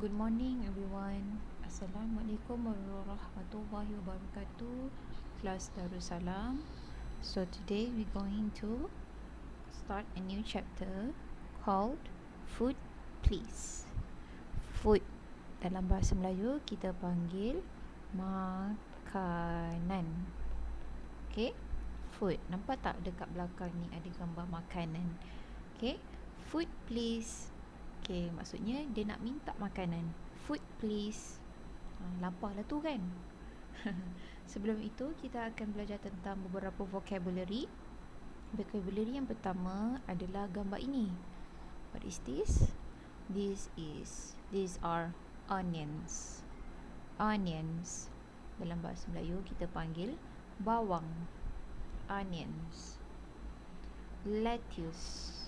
Good morning everyone. Assalamualaikum warahmatullahi wabarakatuh. Kelas Darussalam. So today we're going to start a new chapter called Food Please. Food dalam bahasa Melayu kita panggil makanan. Okay? Food. Nampak tak dekat belakang ni ada gambar makanan. Okay? Food please. Okay, maksudnya dia nak minta makanan. Food please. Lapar lah tu kan. Sebelum itu kita akan belajar tentang beberapa vocabulary. Vocabulary yang pertama adalah gambar ini. What is this? These are onions. Onions. Dalam bahasa Melayu kita panggil bawang. Onions. Lettuce.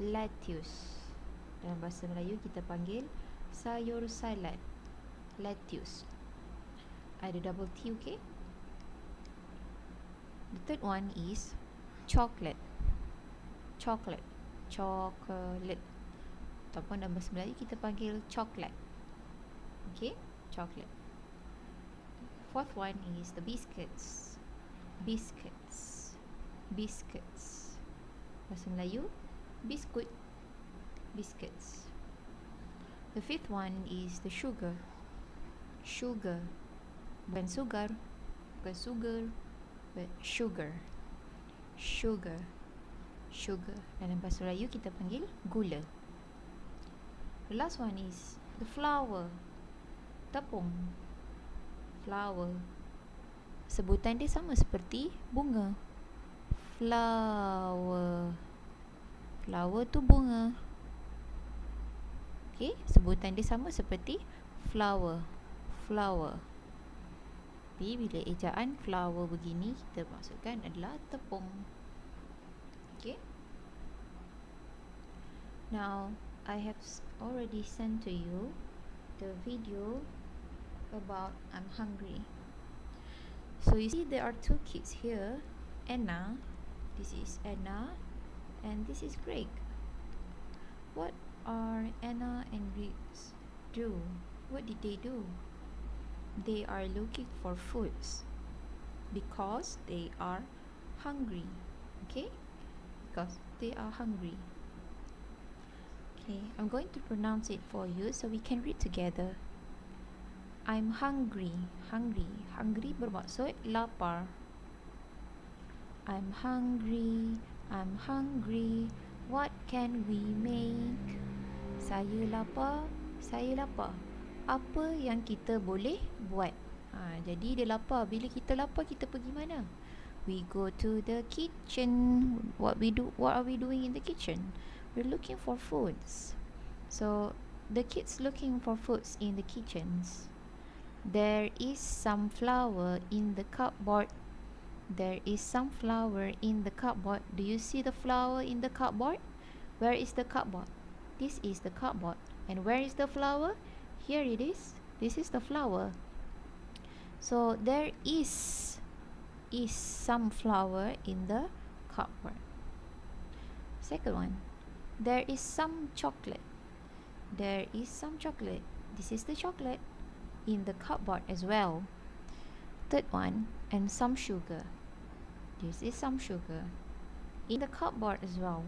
Lettuce. Dalam bahasa Melayu kita panggil sayur salad. Lettuce. Ada double T, okay? The third one is chocolate. Chocolate. Chocolate. Ataupun dalam bahasa Melayu kita panggil coklat. Okay? Chocolate. Fourth one is the biscuits. Biscuits. Biscuits. Bahasa Melayu biskut. Biscuits. The fifth one is the sugar. Sugar. Bukan sugar, bukan sugar, but sugar. Sugar. Sugar. Dalam bahasa Melayu kita panggil gula. The last one is the flour. Tepung. Flower. Sebutan dia sama seperti bunga. Flower. Flower tu bunga. Okay, sebutan dia sama seperti flower. Flower. Tapi bila ejaan flower begini, kita maksudkan adalah tepung. Okay. Now, I have already sent to you the video about I'm hungry. So you see there are two kids here. Anna, this is Anna, and this is Greg. What are Anna and Griggs do? What did they do? They are looking for foods because they are hungry. Okay? Because they are hungry. Okay, I'm going to pronounce it for you so we can read together. I'm hungry. Hungry. Hungry bermaksud lapar. I'm hungry. I'm hungry. What can we make? Saya lapar. Saya lapar. Apa yang kita boleh buat? Jadi dia lapar. Bila kita lapar, kita pergi mana? We go to the kitchen. What are we doing in the kitchen? We're looking for foods. So the kids looking for foods in the kitchens. There is some flour in the cupboard. There is some flour in the cupboard. Do you see the flour in the cupboard? Where is the cupboard? This is the cupboard. And where is the flour? Here it is. This is the flour. So there is some flour in the cupboard. Second one. There is some chocolate. There is some chocolate. This is the chocolate in the cupboard as well. Third one, and some sugar. This is some sugar in the cupboard as well.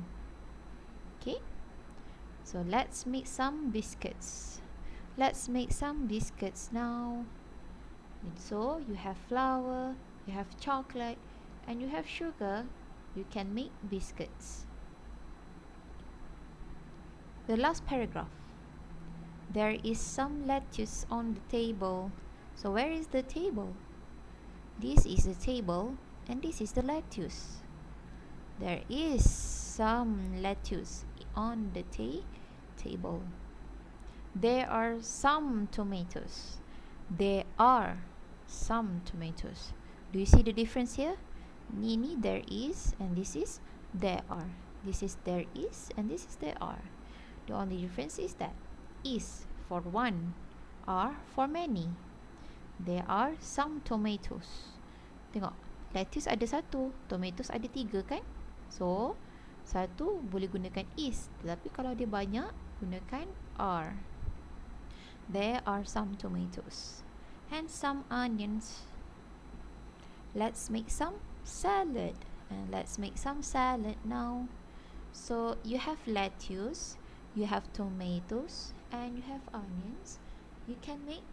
Okay, so let's make some biscuits. Let's make some biscuits now. And so you have flour, you have chocolate, and you have sugar. You can make biscuits. The last paragraph. There is some lettuce on the table. So where is the table? This is the table and this is the lettuce. There is some lettuce on the table. There are some tomatoes. There are some tomatoes. Do you see the difference here? Nini, there is, and this is there are. This is there is, and this is there are. The only difference is that is for one, are for many. There are some tomatoes. Tengok, lettuce ada satu, tomatoes ada tiga kan? So, satu boleh gunakan is, tetapi kalau dia banyak, gunakan are. There are some tomatoes and some onions. Let's make some salad. And let's make some salad now. So you have lettuce, you have tomatoes, and you have onions. You can make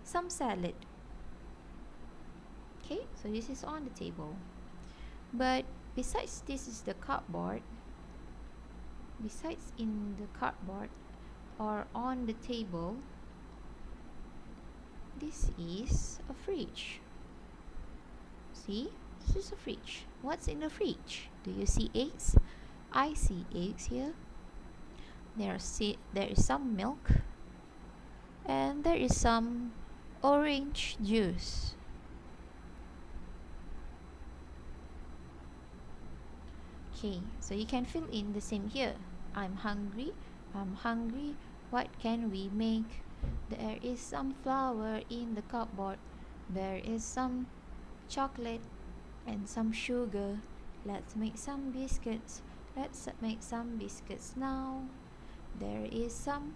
some salad. Okay, so this is on the table. But besides this is the cardboard, besides in the cardboard or on the table, this is a fridge. See, this is a fridge. What's in the fridge? Do you see eggs? I see eggs here. There is some milk, and there is some orange juice. Okay, so you can fill in the same here. I'm hungry. I'm hungry. What can we make? There is some flour in the cupboard. There is some chocolate and some sugar. Let's make some biscuits. Let's make some biscuits now. There is some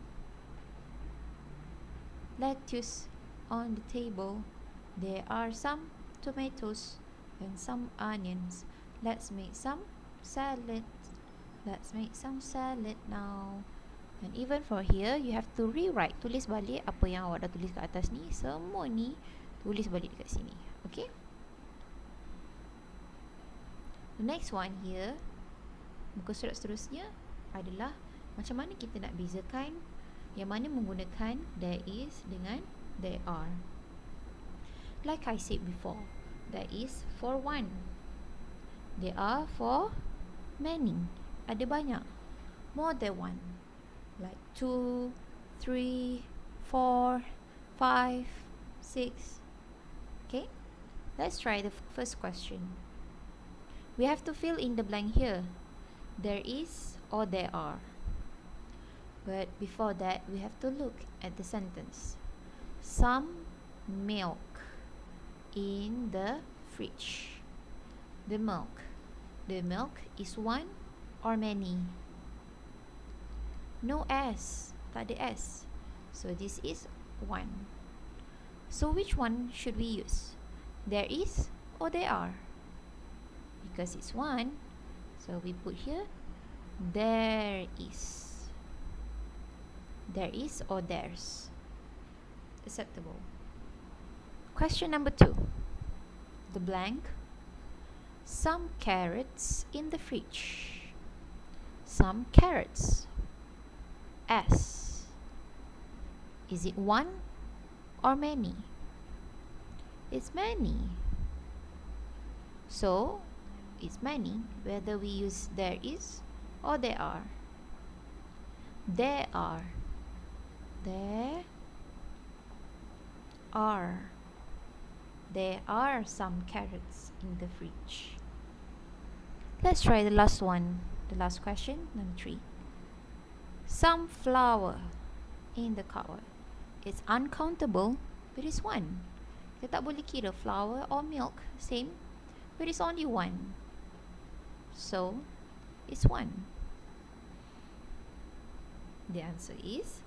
lettuce on the table. There are some tomatoes and some onions. Let's make some salad. Let's make some salad now. And even for here, you have to rewrite. Tulis balik apa yang awak dah tulis kat atas ni. Semua ni tulis balik dekat sini. Okay? The next one here, muka surat seterusnya adalah macam mana kita nak bezakan yang mana menggunakan there is dengan there are. Like I said before, there is for one. There are for many. Ada banyak. More than one. Like 2, 3, 4, 5, 6. Okay? Let's try the first question. We have to fill in the blank here. There is or there are. But before that, we have to look at the sentence. Some milk in the fridge. The milk. The milk is one or many? No S. Tak ada S. So this is one. So which one should we use? There is or there are? Because it's one, so we put here there is. There is or there's. Acceptable. Question number 2. The blank. Some carrots in the fridge. Some carrots. S. Is it one or many? It's many. So, it's many whether we use there is or there are. There are. There are. There are some carrots in the fridge. Let's try the last one. The last question, number 3. Some flour in the cupboard. It's uncountable, but it's one. Kita tak boleh kira flour or milk, same, but it's only one. So, it's one. The answer is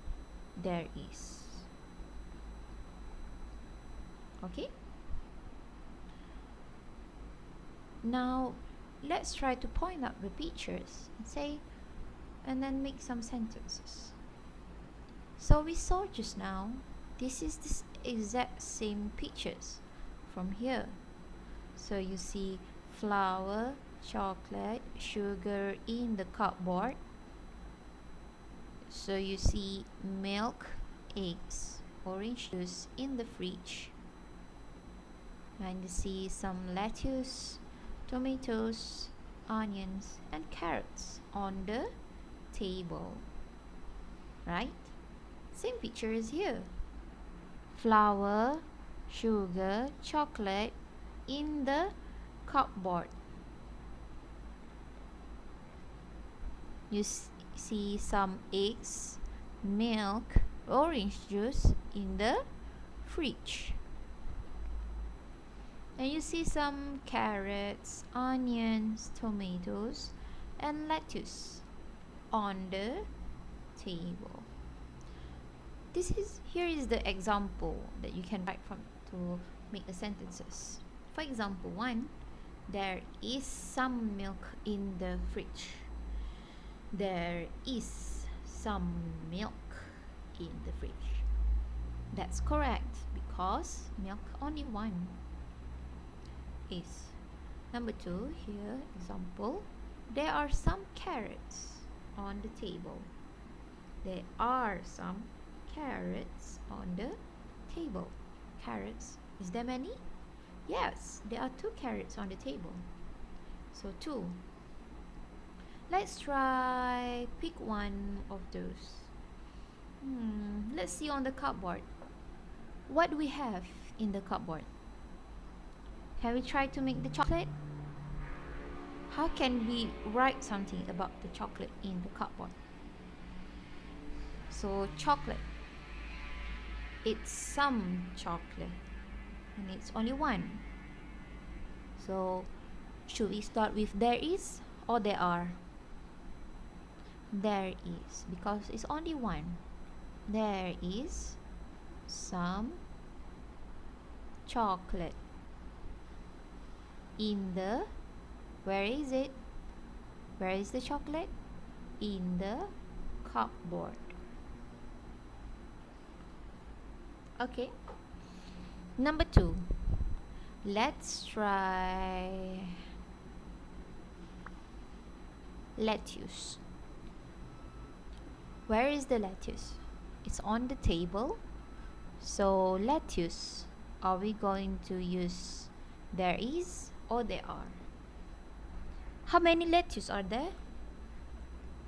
there is. Okay? Now, let's try to point out the pictures and say, and then make some sentences. So we saw just now, this is the exact same pictures from here. So you see flour, chocolate, sugar in the cupboard. So you see milk, eggs, orange juice in the fridge. And you see some lettuce, tomatoes, onions, and carrots on the table. Right? Same picture as here. Flour, sugar, chocolate in the cupboard. You see some eggs, milk, orange juice in the fridge. And you see some carrots, onions, tomatoes, and lettuce on the table. Here is the example that you can write from to make the sentences. For example 1, there is some milk in the fridge. There is some milk in the fridge. That's correct because milk only one is. Number 2, here example, there are some carrots on the table. There are some carrots on the table. Carrots, is there many? Yes, there are 2 carrots on the table. So 2. Let's try pick one of those. Let's see on the cupboard. What do we have in the cupboard? Can we try to make the chocolate? How can we write something about the chocolate in the cupboard? So chocolate, it's some chocolate and it's only one. So should we start with there is or there are? There is, because it's only one. There is some chocolate in the, where is it? Where is the chocolate? In the cupboard. Okay. Number 2. Let's try lettuce. Where is the lettuce? It's on the table. So lettuce, are we going to use there is or there are? How many lettuce are there?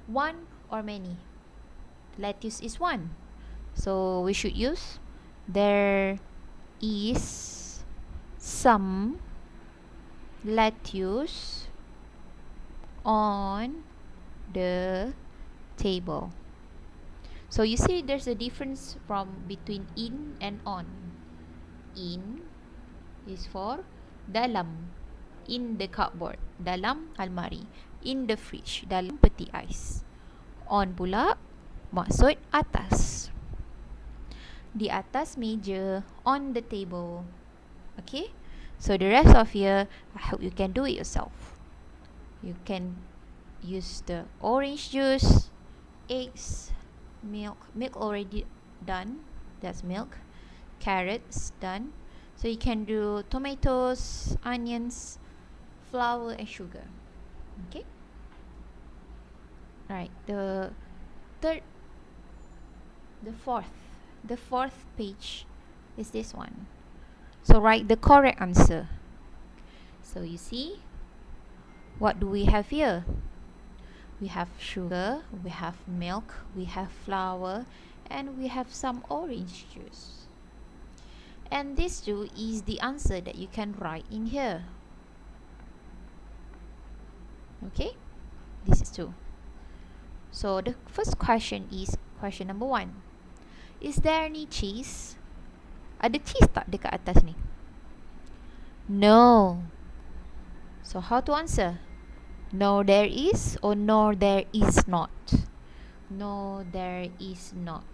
One or many? Lettuce is one. So we should use there is some lettuce on the table. So you see there's a difference from between in and on. In is for dalam, in the cupboard, dalam almari, in the fridge, dalam peti ais. On pula maksud atas, di atas meja, on the table. Okay, so the rest of here, I hope you can do it yourself. You can use the orange juice, eggs, milk already done, that's milk. Carrots done. So you can do tomatoes, onions, flour and sugar. Okay, right. The fourth page is this one. So write the correct answer. So you see, what do we have here? We have sugar, we have milk, we have flour, and we have some orange juice. And this too is the answer that you can write in here. Okay, this is 2. So the first question is question number 1. Is there any cheese? Ada cheese tak dekat atas ni? No. So how to answer? No there is or no there is not? No there is not.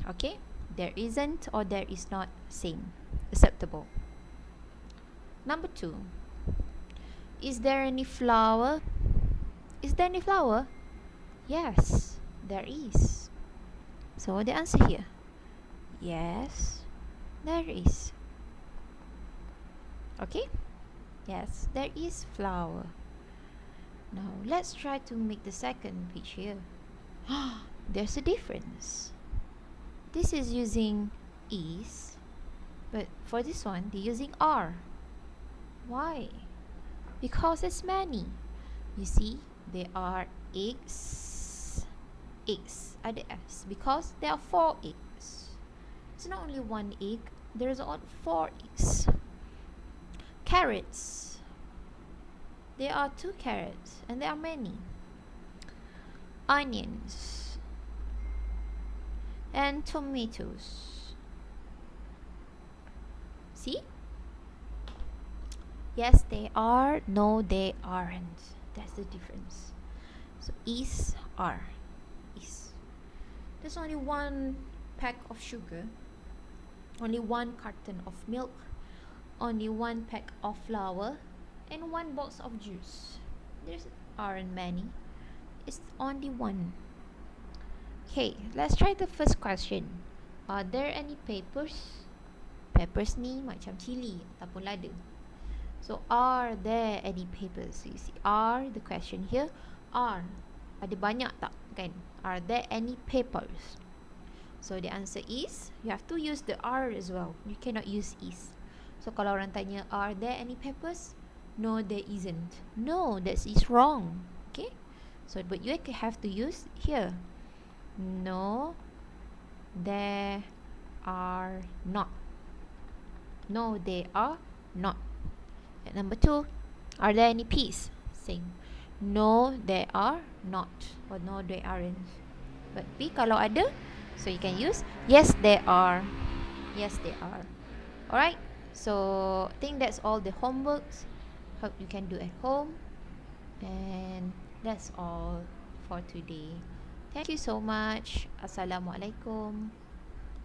Okay, there isn't or there is not, same, acceptable. Number 2. Is there any flour? Is there any flour? Yes, there is. So the answer here, yes, there is. Okay, yes, there is flour. Now let's try to make the second page here. There's a difference. This is using is, but for this one they're using are. Why? Because it's many. You see, there are eggs ada s, because there are 4 eggs. It's not only 1 egg, there's 4 eggs. Carrots, there are 2 carrots and there are many. Onions and tomatoes. See? Yes, they are. No, they aren't. That's the difference. So is, are, is. There's only one pack of sugar, only one carton of milk, only one pack of flour, and one box of juice. There aren't many. It's only one. Okay, let's try the first question. Are there any peppers? Peppers ni macam chili ataupun lada. So, are there any peppers? So, you see, are the question here. Are. Ada banyak tak kan? Are there any peppers? So, the answer is, you have to use the are as well. You cannot use is. So, kalau orang tanya, are there any peppers? No, there isn't. No, that is wrong. Okay? So, but you have to use here. No, there are not. No, they are not. And number 2, are there any peas? Same. No, there are not. Or no, there aren't. But P kalau ada, so you can use yes, there are. Yes, there are. Alright, so I think that's all the homeworks. Hope you can do at home. And that's all for today. Thank you so much. Assalamualaikum.